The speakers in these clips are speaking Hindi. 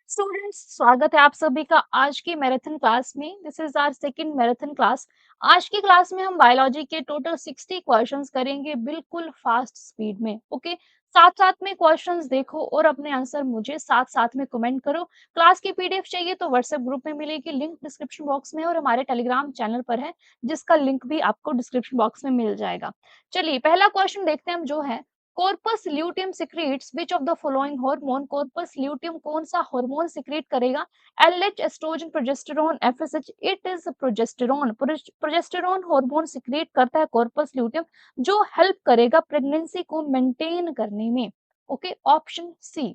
स्टूडेंट्स, स्वागत है आप सभी का आज की मैराथन क्लास में। This is our second marathon class. आज की क्लास में हम बायोलॉजी के टोटल 60 क्वेश्चंस करेंगे बिल्कुल फास्ट स्पीड में। ओके, साथ साथ में क्वेश्चंस देखो और अपने आंसर मुझे साथ साथ में कमेंट करो। क्लास की पीडीएफ चाहिए तो व्हाट्सएप ग्रुप में मिलेगी, लिंक डिस्क्रिप्शन बॉक्स में, और हमारे टेलीग्राम चैनल पर है जिसका लिंक भी आपको डिस्क्रिप्शन बॉक्स में मिल जाएगा। चलिए पहला क्वेश्चन देखते हैं हम, जो है corpus luteum secretes which of the following hormone. Corpus luteum कौन सा हार्मोन सिक्रीट करेगा? LH, estrogen, progesterone, FSH. It is progesterone. Progesterone hormone secrete करता है कॉर्पस ल्यूटियम, जो हेल्प करेगा प्रेगनेंसी को मेंटेन करने में। Okay, option C.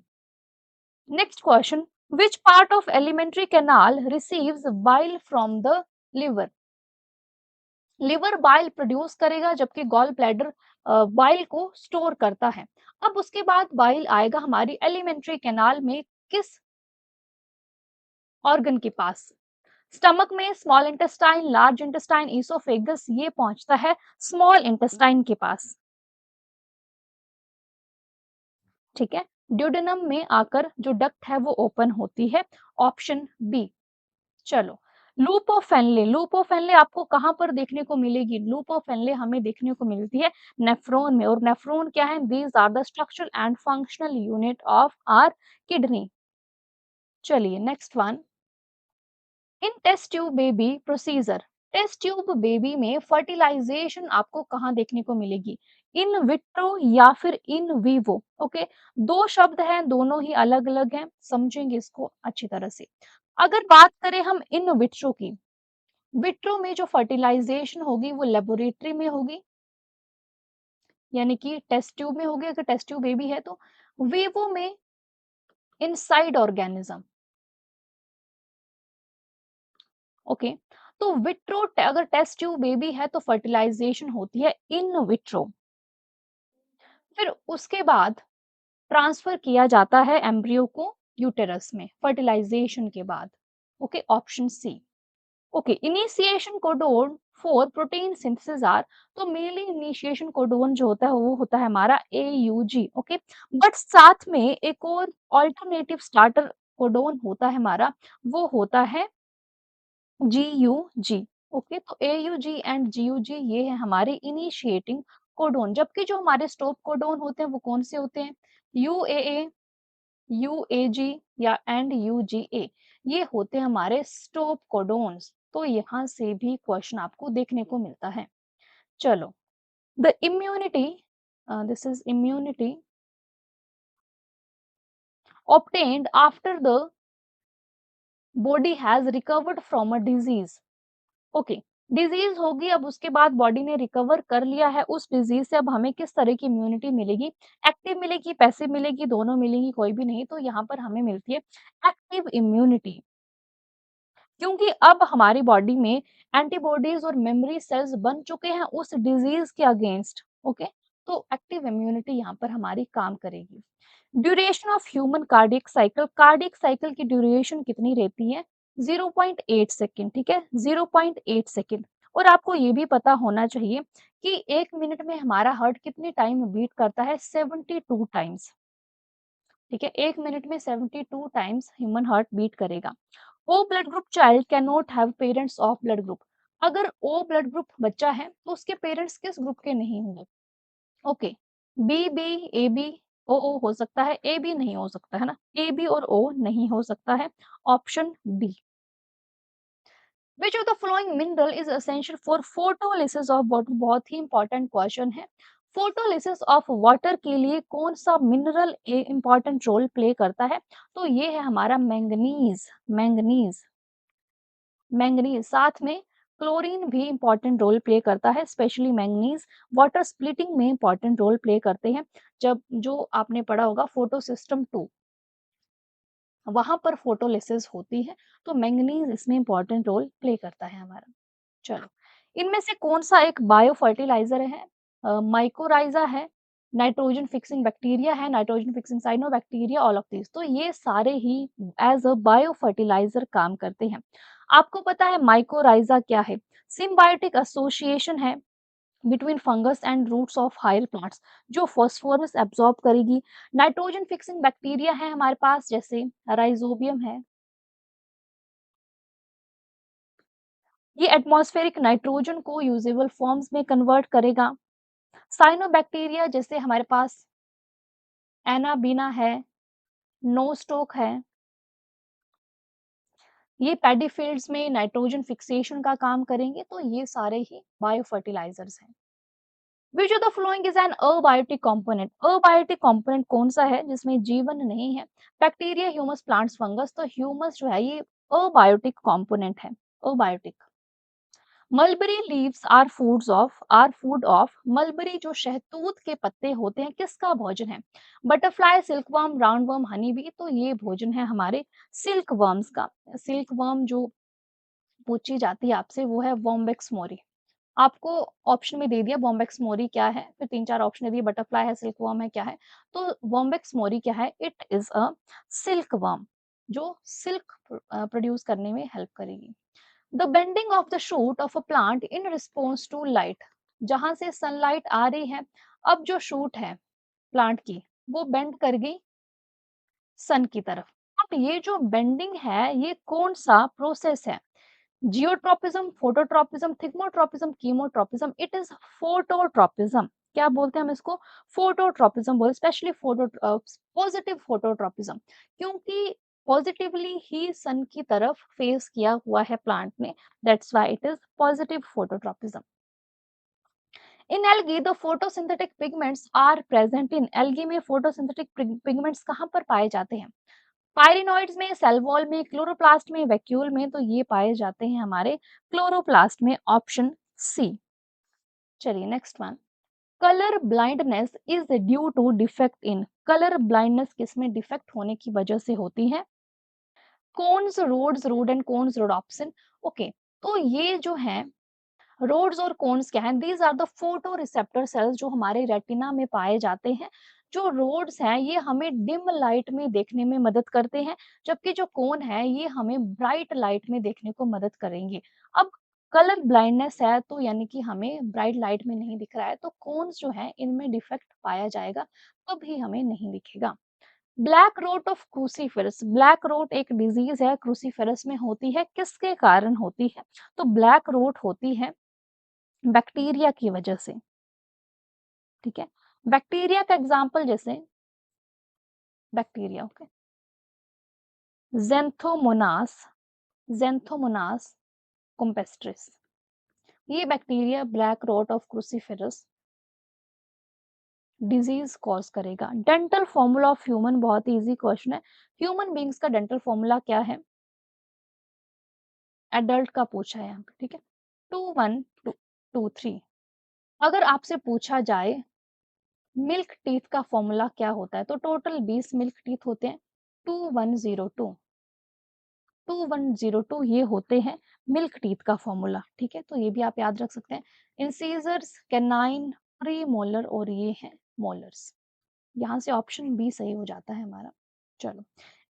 Next question, which part of alimentary canal receives bile from the liver? Liver bile produce करेगा जबकि गॉल ब्लैडर बाइल को स्टोर करता है। अब उसके बाद बाइल आएगा हमारी एलिमेंट्री कैनाल में किस ऑर्गन के पास? स्टमक में, small intestine, large intestine, oesophagus. ये पहुंचता है स्मॉल इंटेस्टाइन के पास। ठीक है, ड्यूडेनम में आकर जो डक्ट है वो ओपन होती है। Option B. चलो, loop of Henle. Loop of Henle आपको कहां पर देखने को मिलेगी? लूप ऑफ फेनले हमें देखने को मिलती है नेफ्रॉन में। और नेफ्रॉन क्या है? These are the structural and functional unit of our kidney. चलिए next one, in test tube baby procedure. Test tube baby में फर्टिलाइजेशन आपको कहाँ देखने को मिलेगी? इन विट्रो या फिर इन वीवो? ओके, दो शब्द हैं, दोनों ही अलग अलग हैं, समझेंगे इसको अच्छी तरह से। अगर बात करें हम इन विट्रो की, विट्रो में जो फर्टिलाइजेशन होगी वो लेबोरेटरी में होगी, यानी कि टेस्ट ट्यूब में होगी अगर टेस्ट ट्यूब बेबी है तो। वीवो में इनसाइड ऑर्गेनिज्म। ओके, तो विट्रो अगर टेस्ट ट्यूब बेबी है तो फर्टिलाइजेशन होती है इन विट्रो। फिर उसके बाद ट्रांसफर किया जाता है एम्ब्रियो को यूटेरस में फर्टिलाइजेशन के बाद। Okay, option C. Okay, initiation codon for protein synthesis are. तो मेनली इनिशिएशन कोडोन जो होता है वो होता है हमारा AUG। ओके, बट साथ में एक और ऑल्टरनेटिव स्टार्टर कोडोन होता है हमारा, वो होता है GUG। ओके, तो AUG एंड GUG ये है हमारे इनिशिएटिंग कोडोन, जबकि जो हमारे स्टॉप कोडोन होते हैं वो कौन से होते हैं? UAA, UAG या एंड UGA, ये होते हैं हमारे स्टॉप कोडोन्स। तो यहाँ से भी क्वेश्चन आपको देखने को मिलता है। चलो, the immunity, this is immunity obtained after the body has recovered from a disease। Okay, disease होगी, अब उसके बाद बॉडी ने रिकवर कर लिया है उस डिजीज से, अब हमें किस तरह की इम्यूनिटी मिलेगी? एक्टिव मिलेगी, पैसिव मिलेगी, दोनों मिलेगी, कोई भी नहीं, तो यहाँ पर हमें मिलती है एक्टिव इम्यूनिटी, क्योंकि अब हमारी बॉडी में एंटीबॉडीज और मेमोरी सेल्स बन चुके हैं उस डिजीज के अगेंस्ट। ओके, तो एक्टिव इम्यूनिटी यहाँ पर हमारी काम करेगी। Duration of human cardiac cycle. Cardiac cycle की ड्यूरेशन कितनी रहती है? 0.8 सेकेंड। ठीक है, 0.8 सेकेंड। और आपको ये भी पता होना चाहिए कि 1 मिनट में हमारा हार्ट कितने टाइम बीट करता है? 72 टाइम्स। ठीक है, 1 मिनट में 72 टाइम्स ह्यूमन हार्ट बीट करेगा। O blood group child can not have parents of blood group. अगर ओ ब्लड ग्रुप बच्चा है तो उसके पेरेंट्स किस ग्रुप के नहीं होंगे? Okay, B B, A B, O हो सकता है, ए बी नहीं हो सकता है ना, ए बी और ओ नहीं हो सकता है। Option B. Which of the following mineral is essential for photolysis of water? बहुत ही इंपॉर्टेंट क्वेश्चन है। फोटोलिसिस ऑफ वाटर के लिए कौन सा मिनरल इंपॉर्टेंट रोल प्ले करता है? तो ये है हमारा मैंगनीज। मैंगनीज, मैंगनीज, साथ में क्लोरीन भी इंपॉर्टेंट रोल प्ले करता है, स्पेशली मैंगनीज वाटर स्प्लिटिंग में इंपॉर्टेंट रोल प्ले करते हैं। जब जो आपने पढ़ा होगा फोटो सिस्टम 2, वहां पर फोटोलिसिस होती है, तो मैंगनीज इसमें इंपॉर्टेंट रोल प्ले करता है हमारा। चलो, इनमें से कौन सा एक बायो फर्टिलाइजर है? माइकोराइजा है, नाइट्रोजन फिक्सिंग बैक्टीरिया है, nitrogen fixing cyanobacteria, all of this. तो ये सारे ही एज अ बायो फर्टिलाइजर काम करते हैं। आपको पता है माइकोराइजा क्या है? सिम्बायोटिक एसोसिएशन है between fungus and roots of higher plants, जो फॉस्फोरस एब्जॉर्ब करेगी। नाइट्रोजन फिक्सिंग बैक्टीरिया है हमारे पास, जैसे राइजोबियम है, ये एटमॉस्फेरिक नाइट्रोजन को यूजेबल फॉर्म्स में कन्वर्ट करेगा। साइनोबैक्टीरिया जैसे हमारे पास एनाबीना है, नोस्टोक है, ये पैडी फील्ड्स में नाइट्रोजन फिक्सेशन का काम करेंगे, तो ये सारे ही बायो फर्टिलाइजर्स हैं। Which of the following is an abiotic component, abiotic component कौन सा है जिसमें जीवन नहीं है? Bacteria, humus, plants, fungus. तो ह्यूमस जो है ये अबायोटिक कंपोनेंट है, abiotic. Mulberry leaves are food of, mulberry जो शहतूत के पत्ते होते हैं किसका भोजन है? Butterfly, silkworm, roundworm, honey bee. तो ये भोजन है हमारे सिल्क वर्म्स का। सिल्क वर्म जो पूछी जाती है आपसे वो है वॉम्बेक्स मोरी। आपको ऑप्शन में दे दिया वॉम्बेक्स मोरी क्या है, फिर 3-4 ऑप्शन दे दिए, बटरफ्लाई है, सिल्कवर्म है, क्या है? तो वॉम्बेक्स मोरी क्या है? इट इज अ सिल्कवर्म, जो सिल्क प्रोड्यूस करने में हेल्प करेगी। The bending of the shoot of a plant in response to light, जहां से सनलाइट आ रही है, अब जो शूट है प्लांट की वो बेंड कर गई सन की तरफ। अब ये जो बेंडिंग है ये कौन सा प्रोसेस है? Geotropism, phototropism, thigmotropism, chemotropism. It is phototropism. क्या बोलते हैं हम इसको? फोटोट्रोपिज्म बोलते, स्पेशली फोटो पॉजिटिव फोटोट्रोपिज्म, क्योंकि पॉजिटिवली ही सन की तरफ फेस किया हुआ है प्लांट ने, that's why it is positive phototropism. In algae the photosynthetic pigments are present in, algae में फोटोसिंथेटिक पिगमेंट्स कहाँ पर पाए जाते हैं? पायरिनॉइड्स में, सेल वॉल में, क्लोरोप्लास्ट में, वैक्यूल में। तो ये पाए जाते हैं हमारे क्लोरोप्लास्ट में, ऑप्शन सी। चलिए next one. Colour blindness is due to defect in, colour blindness किसमें डिफेक्ट होने की वजह से होती है? Cones rods, rod and cones rhodopsin. Okay, तो ये जो है रोड्स और कोन्स क्या हैं? These are the photo receptor cells जो हमारे रेटिना में पाए जाते हैं। जो रोड्स हैं ये हमें डिम लाइट में देखने में मदद करते हैं, जबकि जो कोन है ये हमें ब्राइट लाइट में देखने को मदद करेंगे। अब कलर ब्लाइंडनेस है तो यानी कि हमें ब्राइट लाइट में नहीं दिख रहा है, तो कोन्स जो है इनमें डिफेक्ट पाया जाएगा, तभी हमें नहीं दिखेगा। Black rot of cruciferous, black rot एक डिजीज है, क्रूसीफेरस में होती है, किसके कारण होती है? तो ब्लैक रोट होती है बैक्टीरिया की वजह से। ठीक है, बैक्टीरिया का एग्जांपल जैसे bacteria, okay, Xanthomonas, Xanthomonas campestris, ये bacteria black rot of cruciferous disease cause करेगा। डेंटल फॉर्मूला ऑफ ह्यूमन, बहुत ही इजी क्वेश्चन है। ह्यूमन बींग्स का डेंटल फॉर्मूला क्या है? एडल्ट का पूछा है यहाँ पे, ठीक है। 2 1 2 2 3। अगर आपसे पूछा जाए मिल्क टीथ का फॉर्मूला क्या होता है, तो टोटल 20 मिल्क टीथ होते हैं। 2102, 2102 ये होते हैं मिल्क टीथ का फॉर्मूला, ठीक है। तो ये भी आप याद रख सकते हैं। इंसीजर्स, कैनाइन, प्री मोलर और ये हैं मोलर्स। यहाँ से ऑप्शन बी सही हो जाता है हमारा। चलो,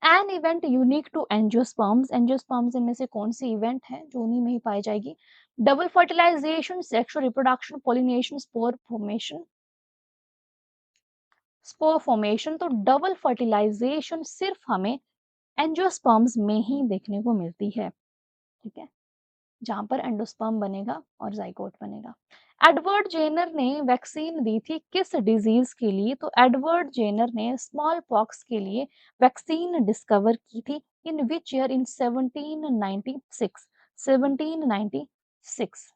an event unique to angiosperms, angiosperms इनमें से कौन सी इवेंट है जो उन्हीं में ही पाई जाएगी? Double fertilisation, sexual reproduction, pollination, spore formation. Spore formation, तो डबल फर्टिलाइजेशन सिर्फ हमें एंजियोस्पर्म्स में ही देखने को मिलती है, ठीक है, जहां पर एंडोस्पर्म बनेगा और जाइगोट बनेगा। एडवर्ड जेनर ने वैक्सीन दी थी किस डिजीज के लिए? तो एडवर्ड जेनर ने स्मॉल पॉक्स के लिए वैक्सीन डिस्कवर की थी। इन विच ईयर? इन 1796, 1796।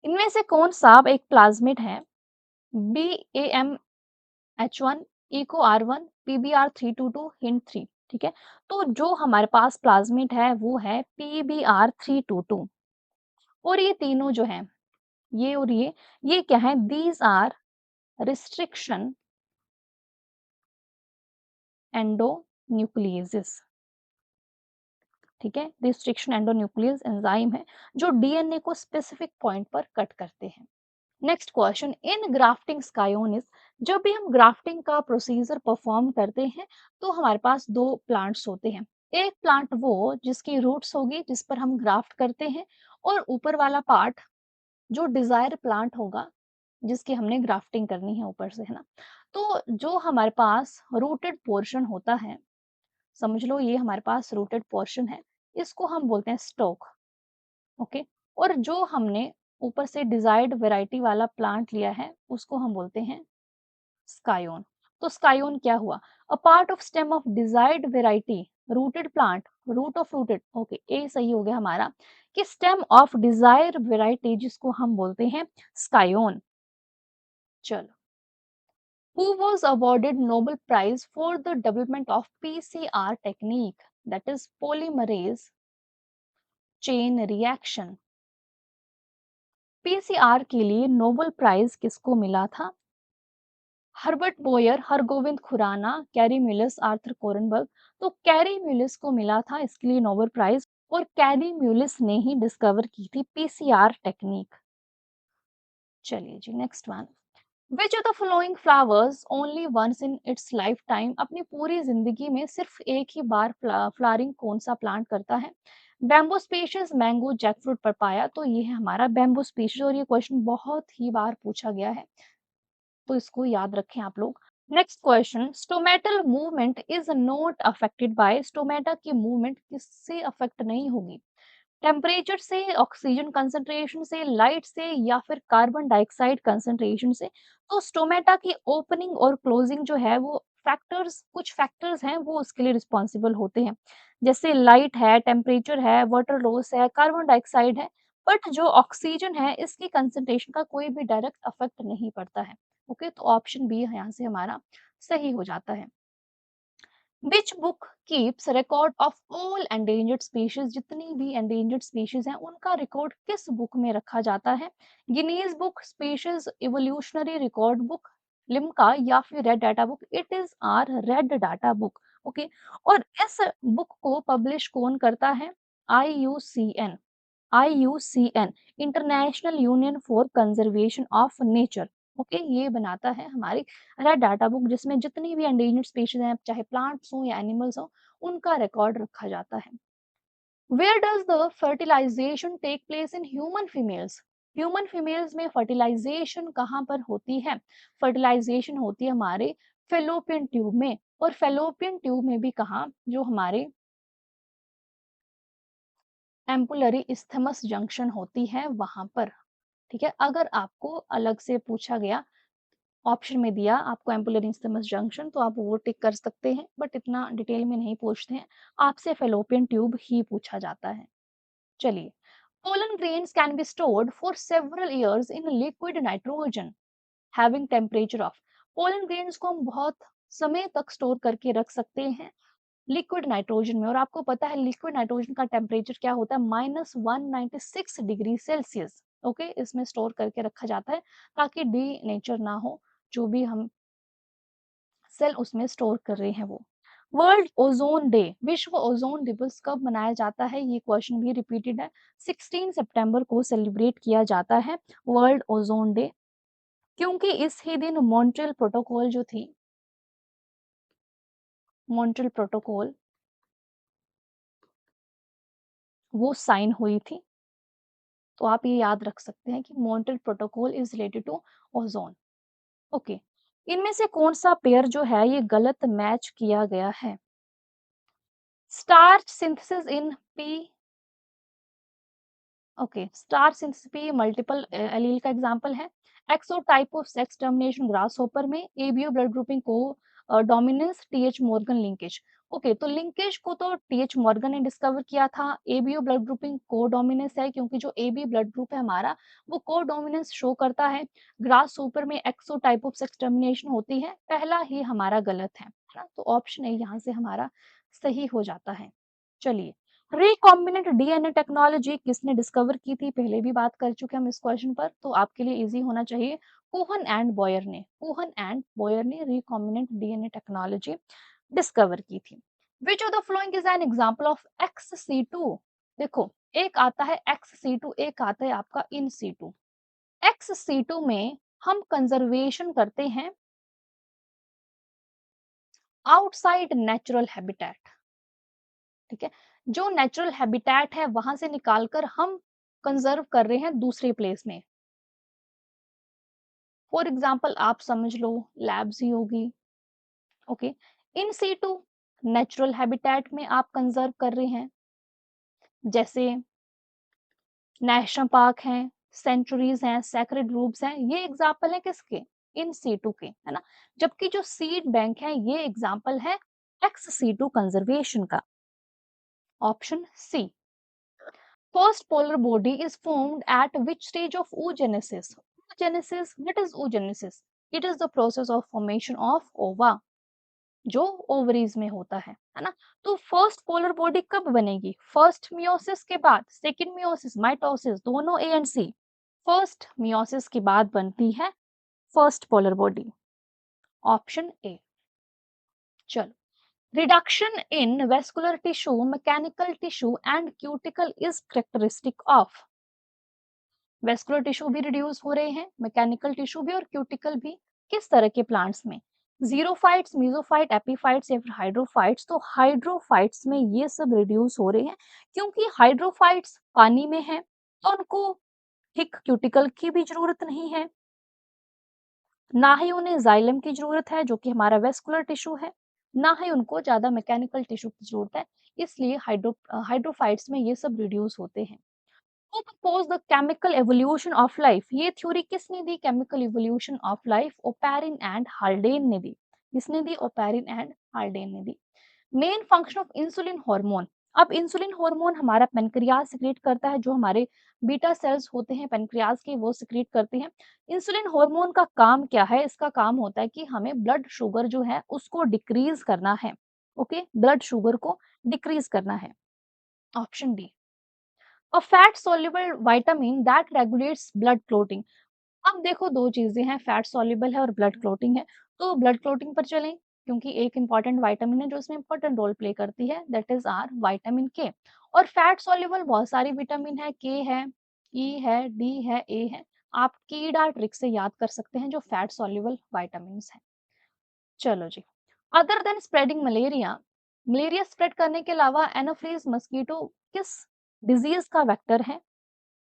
इनमें से कौन सा एक प्लाज्मिड है? BAMH1, EcoR1, PBR322, HINT3, ठीक है। तो जो हमारे पास प्लाज्मिड है वो है PBR322। और ये तीनों जो है, ये और ये क्या है? दीज आर रिस्ट्रिक्शन एंडोन्यूक्लियेजेस, ठीक है। रिस्ट्रिक्शन एंडोन्यूक्लियस एंजाइम है जो डीएनए को स्पेसिफिक पॉइंट पर कट करते हैं। नेक्स्ट क्वेश्चन, इन ग्राफ्टिंग स्कायोनिस, जब भी हम ग्राफ्टिंग का प्रोसीजर परफॉर्म करते हैं तो हमारे पास दो प्लांट्स होते हैं। एक प्लांट वो जिसकी रूट्स होगी जिस पर हम ग्राफ्ट करते हैं, और ऊपर वाला पार्ट जो डिजायर प्लांट होगा जिसकी हमने ग्राफ्टिंग करनी है ऊपर से, है ना। तो जो हमारे पास रूटेड पोर्शन होता है, समझ लो ये हमारे पास रूटेड पोर्शन है, इसको हम बोलते हैं स्टोक। ओके। और जो हमने ऊपर से डिजायर्ड वैरायटी वाला प्लांट लिया है उसको हम बोलते हैं स्कायोन। तो स्कायोन क्या हुआ? A part of stem of desired variety rooted plant, root of rooted, okay A सही हो गया हमारा, कि स्टेम ऑफ डिजायर वेराइटी जिसको हम बोलते हैं स्कायोन। चलो, who was awarded Nobel Prize for the development of PCR technique, that is polymerase chain reaction? PCR के लिए नोबेल प्राइज किसको मिला था? Herbert Boyer, Hargobind Khorana, Kary Mullis, Arthur Kornberg. तो कैरी म्यूलिस को मिला था इसके लिए नोबेल प्राइज, और कैरी म्यूलिस ने ही डिस्कवर की थी पीसीआर टेक्निक। चलिए जी, next one. Which of the following flowers only once in its life time, अपनी पूरी जिंदगी में सिर्फ एक ही बार फ्लावरिंग कौन सा प्लांट करता है? Bamboo species, mango, jackfruit, papaya. तो ये है हमारा बैम्बू स्पीशीज, और ये क्वेश्चन बहुत ही बार पूछा गया है, तो इसको याद रखें आप लोग। Next question, stomatal movement is not affected by, stomata की मूवमेंट किससे अफेक्ट नहीं होगी? टेम्परेचर से, ऑक्सीजन कंसंट्रेशन से, लाइट से, या फिर कार्बन डाइऑक्साइड कंसंट्रेशन से? तो स्टोमेटा की ओपनिंग और क्लोजिंग जो है वो फैक्टर्स, कुछ फैक्टर्स हैं वो उसके लिए रिस्पॉन्सिबल होते हैं, जैसे लाइट है, टेम्परेचर है, वाटर लॉस है, कार्बन डाइऑक्साइड है। बट जो ऑक्सीजन है इसकी कंसंट्रेशन का कोई भी डायरेक्ट अफेक्ट नहीं पड़ता है। ओके, तो ऑप्शन बी यहाँ से हमारा सही हो जाता है। Which book keeps record of all endangered species, जितनी भी एंडेंजर्ड स्पीशीज हैं उनका रिकॉर्ड किस बुक में रखा जाता है? Guinness book, species evolutionary record book, Limca, या फिर red data book? It is are red data book. Okay. और इस बुक को पब्लिश कौन करता है? IUCN, IUCN, international union for conservation of nature. Okay, ये बनाता है हमारी रेड डाटा बुक, जिसमें जितनी भी एंडेंजर्ड स्पीशीज हैं, चाहे प्लांट्स हो या एनिमल्स हो, उनका रिकॉर्ड रखा जाता है। Where does the fertilisation take place in human females? Human females में फर्टिलाइजेशन कहाँ पर होती है? फर्टिलाइजेशन होती है हमारे फेलोपियन ट्यूब में, और फेलोपियन ट्यूब में भी कहाँ? जो हमारे एम्पुलरी इस्थमस जंक्शन होती है वहां पर। ठीक है, अगर आपको अलग से पूछा गया, ऑप्शन में दिया आपको एम्पुलरी इस्थमस जंक्शन, तो आप वो टिक कर सकते हैं, बट इतना डिटेल में नहीं पूछते हैं, आपसे फेलोपियन ट्यूब ही पूछा जाता है। चलिए, pollen grains can be stored for several years in liquid nitrogen having temperature of, pollen grains को हम बहुत समय तक स्टोर करके रख सकते हैं लिक्विड नाइट्रोजन में, और आपको पता है लिक्विड नाइट्रोजन का टेम्परेचर क्या होता है? -196 डिग्री सेल्सियस। ओके, इसमें स्टोर करके रखा जाता है ताकि डी नेचर ना हो जो भी हम सेल उसमें स्टोर कर रहे हैं वो। वर्ल्ड ओजोन डे, विश्व ओजोन दिवस कब मनाया जाता है? ये क्वेश्चन भी रिपीटेड है। 16 सितंबर को सेलिब्रेट किया जाता है वर्ल्ड ओजोन डे, क्योंकि इस ही दिन मॉन्ट्रियल प्रोटोकॉल जो थी, मॉन्ट्रियल प्रोटोकॉल वो साइन हुई थी। तो आप ये याद रख सकते हैं कि Montreal protocol is related to ozone. Okay, इनमें से कौन सा पेयर जो है ये गलत मैच किया गया है? Starch synthesis in pea, okay, star synthesis पे मल्टीपल एलील का एग्जांपल है। XO type of sex termination grasshopper में, ABO blood grouping codominance, TH Morgan linkage. Okay, तो लिंकेज को तो टीएच मॉर्गन ने डिस्कवर किया था, ABO blood grouping codominance है क्योंकि जो एबी ब्लड ग्रुप है हमारा वो को डोमिनेंस शो करता है। ग्रास होपर में एक्सोटाइप ऑफ सेक्स टर्मिनेशन होती है, पहला ही हमारा गलत है ना, तो ऑप्शन ए यहाँ से हमारा सही हो जाता है। चलिए, रिकॉम्बिनेंट डीएनए टेक्नोलॉजी किसने डिस्कवर की थी? पहले भी बात कर चुके हम इस क्वेश्चन पर, तो आपके लिए इजी होना चाहिए। कोहन एंड बॉयर ने, कोहन एंड बॉयर ने रिकॉम्बिनेंट डीएनए टेक्नोलॉजी डिस्कवर की थी। विच of the following is an example of XC2? देखो, एक आता है XC2, एक आता है आपका इन सीटू। XC2 में हम कंजर्वेशन करते हैं आउटसाइड नेचुरल हैबिटेट। ठीक है, जो नेचुरल हैबिटेट है वहां से निकालकर हम कंजर्व कर रहे हैं दूसरे प्लेस में। फॉर एग्जाम्पल आप समझ लो लैब्स ही होगी। Okay, in situ natural habitat में आप कंजर्व कर रहे हैं, जैसे नेशनल पार्क हैं, सेंचुरीज हैं, सैक्रेड ग्रुप्स हैं, ये एग्जाम्पल है किसके? इन सीटू के, है ना। जबकि जो सीड बैंक है ये एग्जाम्पल है एक्स सीटू कंजर्वेशन का। Option C. First polar body is formed at which stage of oogenesis? Oogenesis, what is oogenesis? It is the process of formation of ova, जो ओवरीज में होता है ना। तो फर्स्ट पोलर बॉडी कब बनेगी? फर्स्ट मियोसिस के बाद, सेकंड मियोसिस, माइटोसिस, दोनों A and C. First meiosis के बाद बनती है first polar body. Option A. चलो, reduction in vascular tissue, mechanical tissue and cuticle is characteristic of। Vascular tissue भी रिड्यूस हो रहे हैं, मैकेनिकल टिश्यू भी और क्यूटिकल भी। किस तरह के प्लांट्स में? जीरोफाइट्स, मीजोफाइट, एपीफाइट्स या फिर हाइड्रोफाइट्स। तो हाइड्रोफाइट्स में ये सब रिड्यूस हो रहे हैं क्योंकि हाइड्रोफाइट्स पानी में है तो उनको थिक क्यूटिकल की भी जरूरत नहीं है, ना ही उन्हें जाइलम की जरूरत है जो कि हमारा वेस्कुलर टिश्यू है, ना ही उनको ज्यादा मैकेनिकल टिश्यू की जरूरत है। इसलिए हाइड्रोफाइट्स में ये सब रिड्यूस होते हैं। Who proposed the chemical evolution of life? ये थ्योरी किसने दी? Chemical evolution of life Oparin and Haldane ने दी। किसने दी? ओपेरिन एंड हाल्डेन ने दी। Main function of insulin hormone. अब इंसुलिन हार्मोन हमारा पेनक्रियाज सिक्रीट करता है, जो हमारे बीटा सेल्स होते हैं पेनक्रियाज के वो सिक्रीट करते हैं। इंसुलिन हार्मोन का काम क्या है? इसका काम होता है कि हमें ब्लड शुगर जो है उसको डिक्रीज करना है। ओके, ब्लड शुगर को डिक्रीज करना है। Option D. A fat soluble vitamin that regulates blood clotting। अब देखो दो चीजें हैं, फैट सॉल्युबल है और ब्लड क्लोटिंग है। तो ब्लड क्लोटिंग पर चलें, क्योंकि एक इंपॉर्टेंट विटामिन है जो इसमें इंपॉर्टेंट रोल प्ले करती है, दैट इज आर विटामिन के। और फैट सॉल्युबल बहुत सारी विटामिन है, के है, ई है, डी है, ए है। आप कीडा ट्रिक से याद कर सकते हैं जो फैट सॉल्युबल विटामिन है। चलो जी, other than spreading malaria, malaria spread करने के अलावा एनोफ्लीज मस्कीटो किस डिजीज का वेक्टर है?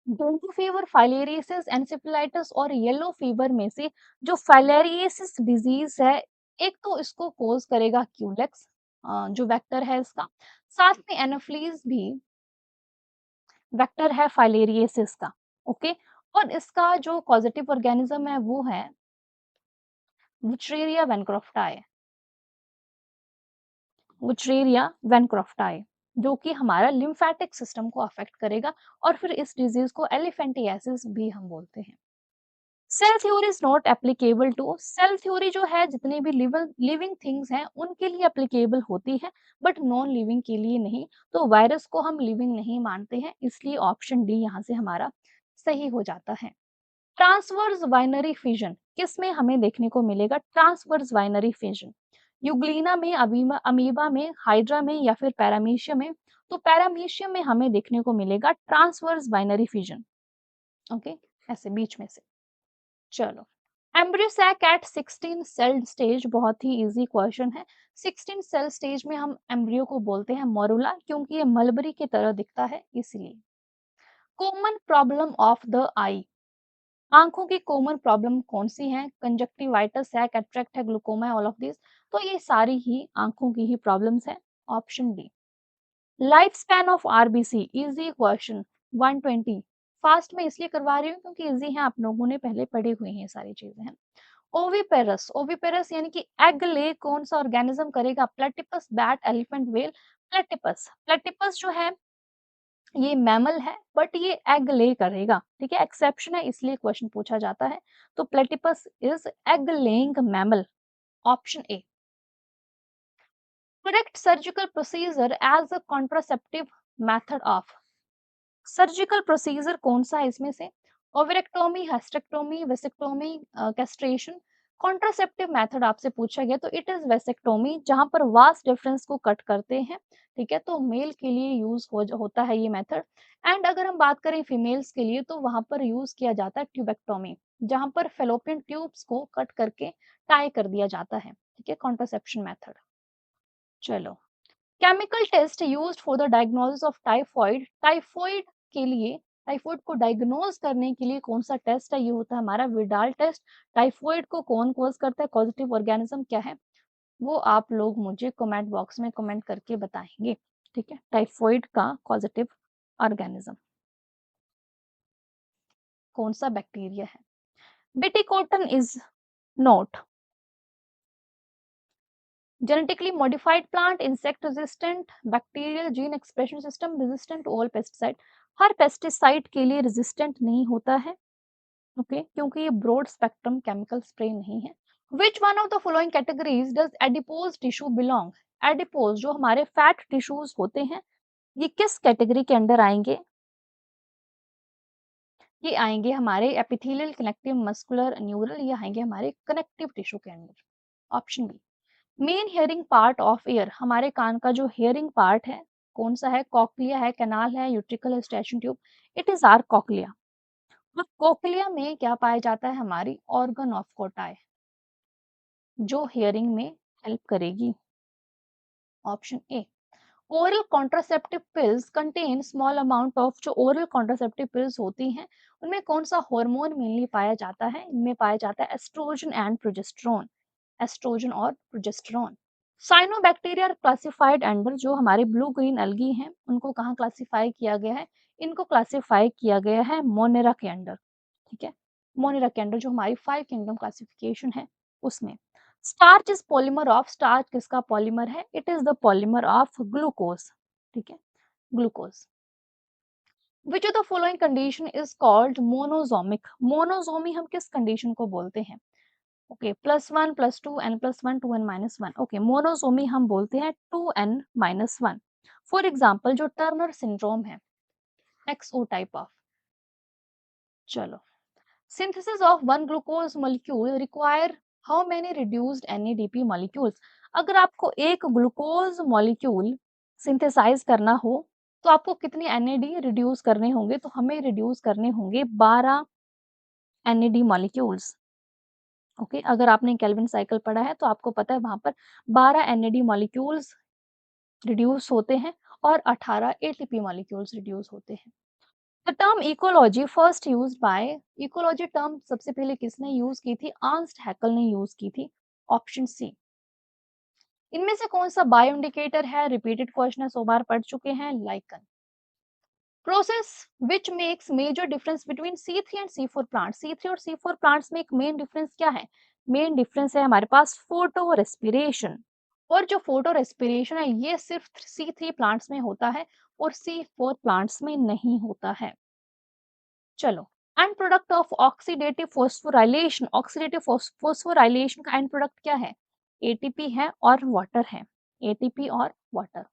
डेंगू फीवर, फाइलेरियसिस, एन्सेफेलाइटिस और येलो फीवर में से जो फाइलेरियसिस डिजीज है, एक तो इसको कोज करेगा क्यूलेक्स, जो वेक्टर है इसका। साथ में एनोफ्लीज भी वेक्टर है फाइलेरियसिस का। ओके, और इसका जो पॉजिटिव ऑर्गेनिज्म है वो है विचरेरिया वैनक्रॉफ्टाई। विचरेरिया वैनक्रॉफ्टाई, जो कि हमारा लिम्फेटिक सिस्टम को अफेक्ट करेगा, और फिर इस डिजीज को एलिफेंटियासिस भी हम बोलते हैं। Cell theory is not applicable to. Cell theory जो है जितने भी लिविंग थिंग्स हैं उनके लिए एप्लीकेबल होती है, बट नॉन लिविंग के लिए नहीं। तो वायरस को हम लिविंग नहीं मानते हैं, इसलिए ऑप्शन डी यहाँ से हमारा सही हो जाता है। ट्रांसवर्स बाइनरी फिजन किसमें हमें देखने को मिलेगा? ट्रांसवर्स बाइनरी फिजन यूग्लिना में, अमीबा में, हाइड्रा में या फिर पैरामीशियम में। तो पैरामीशियम में हमें देखने को मिलेगा ट्रांसवर्स बाइनरी फिजन। ओके, ऐसे बीच में से। चलो, embryo sac at 16 cell stage, बहुत ही इजी क्वेश्चन है। 16 सेल स्टेज में हम एम्ब्रियो को बोलते हैं मोरुला, क्योंकि ये मलबरी की तरह दिखता है इसलिए। कॉमन प्रॉब्लम ऑफ द आई, आंखों की कॉमन प्रॉब्लम कौन सी है? कंजक्टिवाइटिस है, कैटरेक्ट है, ग्लूकोमा है, ऑल ऑफ दिस। तो ये सारी ही आंखों की ही प्रॉब्लम्स है। Option D. Life span of RBC, easy question, 120। Fast में इसलिए करवा रही हूँ क्योंकि इजी है, आप लोगों ने पहले पढ़े हुए हैं सारी चीजें हैं। ओविपेरस, ओविपेरस यानी कि एग ले कौन सा ऑर्गेनिज्म करेगा? Platypus, bat, elephant, whale. Platypus, platypus जो है ये मैमल है, बट ये एग ले करेगा, ठीक है, एक्सेप्शन है इसलिए क्वेश्चन पूछा जाता है। तो platypus is egg laying mammal. Option A. Correct surgical procedure as a contraceptive method of, surgical procedure कौन सा है इसमें से? Ovariectomy, hysterectomy, vasectomy, castration. Contraceptive method आपसे पूछा गया तो इट इज वेसेक्टोमी, जहां पर वास डिफरेंस को कट करते हैं, ठीक है। तो मेल के लिए यूज होता है ये मेथड। एंड अगर हम बात करें फीमेल्स के लिए तो वहां पर यूज किया जाता है ट्यूबेक्टोमी, जहां पर फेलोपियन ट्यूब्स को कट करके टाई कर दिया जाता है, ठीक है, कॉन्ट्रासेप्शन मेथड। चलो, chemical test used for the diagnosis of typhoid, typhoid के लिए टाइफाइड को डायग्नोज करने के लिए कौन सा टेस्ट है, ये होता है हमारा विडाल टेस्ट। टाइफाइड को कौन कॉज करता है, पॉजिटिव ऑर्गेनिज्म क्या है, वो आप लोग मुझे कमेंट बॉक्स में कमेंट करके बताएंगे। ठीक है, टाइफाइड का पॉजिटिव ऑर्गेनिज्म कौन सा बैक्टीरिया है। Bt cotton is not genetically modified plant, insect resistant, bacterial gene expression system, resistant to all pesticide। Her pesticide के लिए रेजिस्टेंट नहीं होता है, ओके क्योंकि ये ब्रॉड स्पेक्ट्रम केमिकल स्प्रे नहीं है। Which one of the following categories does adipose tissue belong. Adipose जो हमारे फैट टिश्यूज होते हैं, ये किस कैटेगरी के अंडर आएंगे, ये आएंगे हमारे एपिथेलियल, कनेक्टिव, मस्कुलर, न्यूरल, ये आएंगे हमारे कनेक्टिव टिश्यू के अंदर। Option B. Main hearing part of ear, हमारे कान का जो हियरिंग पार्ट है कौन सा है, कॉकलिया है, कैनाल है, यूट्रिकल है, eustachian tube. It is or cochlea. अब कोक्लिया में क्या पाया जाता है, हमारी ऑर्गन ऑफ कोटाई, जो हियरिंग में हेल्प करेगी। Option A. Oral contraceptive pills contain small amount of, जो ओरल कॉन्ट्रासेप्टिव पिल्स होती हैं उनमें कौन सा हार्मोन मेनली पाया जाता है, इनमें पाया जाता है एस्ट्रोजन एंड प्रोजेस्टेरोन, एस्ट्रोजन और प्रोजेस्टेरोन। साइनोबैक्टीरिया क्लासिफाइड अंडर, जो हमारे ब्लू ग्रीन एल्गी हैं उनको कहाँ क्लासिफाई किया गया है, इनको क्लासिफाई किया गया है मोनेरा के अंडर। ठीक है, मोनेरा के अंडर जो हमारी 5 किंगडम क्लासिफिकेशन है उसमें। Starch is polymer of, starch किसका पॉलीमर है, it is the polymer of glucose. ठीक है, glucose. Which of the following condition is called monosomic. Monosomy हम किस कंडीशन को बोलते हैं, okay +1 +2 n+1 2n -1, okay monosomy हम बोलते हैं 2n-1। फॉर एग्जांपल जो टर्नर सिंड्रोम है, XO टाइप ऑफ। चलो, synthesis of one glucose molecule require how many reduced NADP molecules. अगर आपको एक ग्लूकोज मॉलिक्यूल सिंथेसाइज करना हो तो आपको कितने NAD रिड्यूस करने होंगे, तो हमें रिड्यूस करने होंगे 12 NAD मॉलिक्यूल्स। ओके अगर आपने केल्विन साइकिल पढ़ा है तो आपको पता है वहां पर 12 NAD मॉलिक्यूल्स रिड्यूस होते हैं और 18 ATP मॉलिक्यूल्स रिड्यूस होते हैं। The term ecology first used by, ecology term सबसे पहले किसने यूज की थी, अर्नस्ट हैकेल ने यूज की थी। Option C. इनमें से कौन सा बायो इंडिकेटर है, रिपीटेड क्वेश्चन है, 100 बार पढ़ चुके हैं, lichen. Process which makes major difference between C3 and C4 plant. C3 और C4 प्लांट्स में एक मेन डिफरेंस क्या है, मेन डिफरेंस है हमारे पास फोटो रेस्पिरेशन। और जो फोटो रेस्पिरेशन है ये सिर्फ C3 प्लांट्स में होता है और C4 प्लांट्स में नहीं होता है। चलो, and product of oxidative phosphorylation, oxidative phosphorylation का एंड प्रोडक्ट क्या है, ATP है और वाटर है, ATP और वाटर।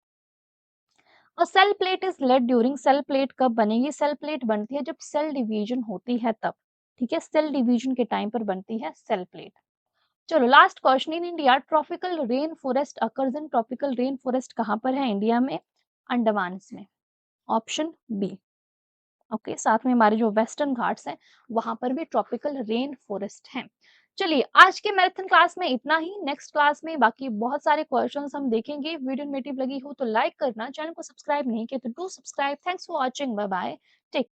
और cell plate is laid during, cell plate कब बनेगी, सेल प्लेट बनती है जब सेल डिवीजन होती है तब। ठीक है, सेल डिवीजन के टाइम पर बनती है सेल प्लेट। चलो last question, in India tropical rain forest occurs in, tropical rain forest कहाँ पर है इंडिया में, अंडमान में। Option B. ओके साथ में हमारे जो वेस्टर्न घाट्स हैं वहां पर भी ट्रॉपिकल रेन फॉरेस्ट है। चलिए आज के मैराथन क्लास में इतना ही, नेक्स्ट क्लास में बाकी बहुत सारे क्वेश्चंस हम देखेंगे। वीडियो इन्फॉर्मेटिव लगी हो तो लाइक करना, चैनल को सब्सक्राइब नहीं किया तो do subscribe. Thanks for watching, bye bye, take